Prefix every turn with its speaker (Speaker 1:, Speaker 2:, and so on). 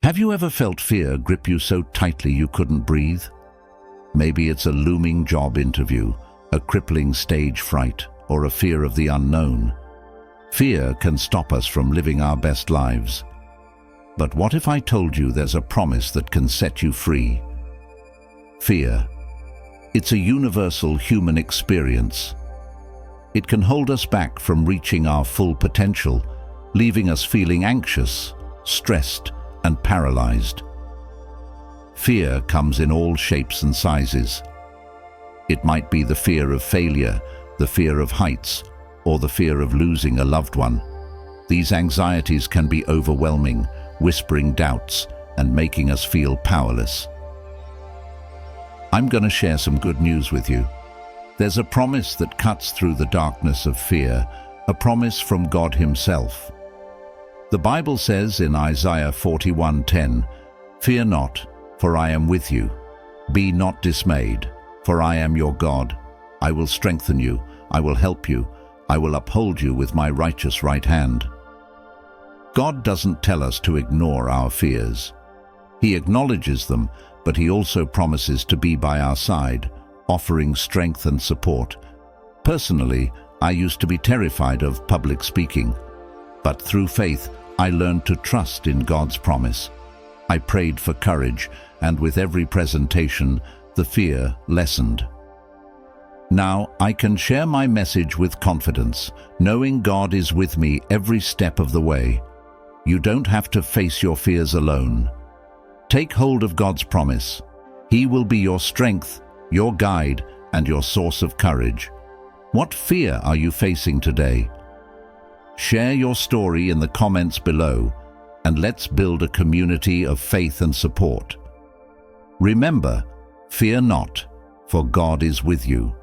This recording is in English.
Speaker 1: Have you ever felt fear grip you so tightly you couldn't breathe? Maybe it's a looming job interview, a crippling stage fright, or a fear of the unknown. Fear can stop us from living our best lives. But what if I told you there's a promise that can set you free? Fear. It's a universal human experience. It can hold us back from reaching our full potential, leaving us feeling anxious, stressed, and paralyzed. Fear comes in all shapes and sizes. It might be the fear of failure, the fear of heights, or the fear of losing a loved one. These anxieties can be overwhelming, whispering doubts and making us feel powerless. I'm going to share some good news with you. There's a promise that cuts through the darkness of fear, a promise from God Himself. The Bible says in Isaiah 41:10, "Fear not, for I am with you. Be not dismayed, for I am your God. I will strengthen you, I will help you, I will uphold you with my righteous right hand." God doesn't tell us to ignore our fears. He acknowledges them, but He also promises to be by our side, offering strength and support. Personally, I used to be terrified of public speaking, but through faith, I learned to trust in God's promise. I prayed for courage, and with every presentation, the fear lessened. Now I can share my message with confidence, knowing God is with me every step of the way. You don't have to face your fears alone. Take hold of God's promise. He will be your strength, your guide, and your source of courage. What fear are you facing today? Share your story in the comments below, and let's build a community of faith and support. Remember, fear not, for God is with you.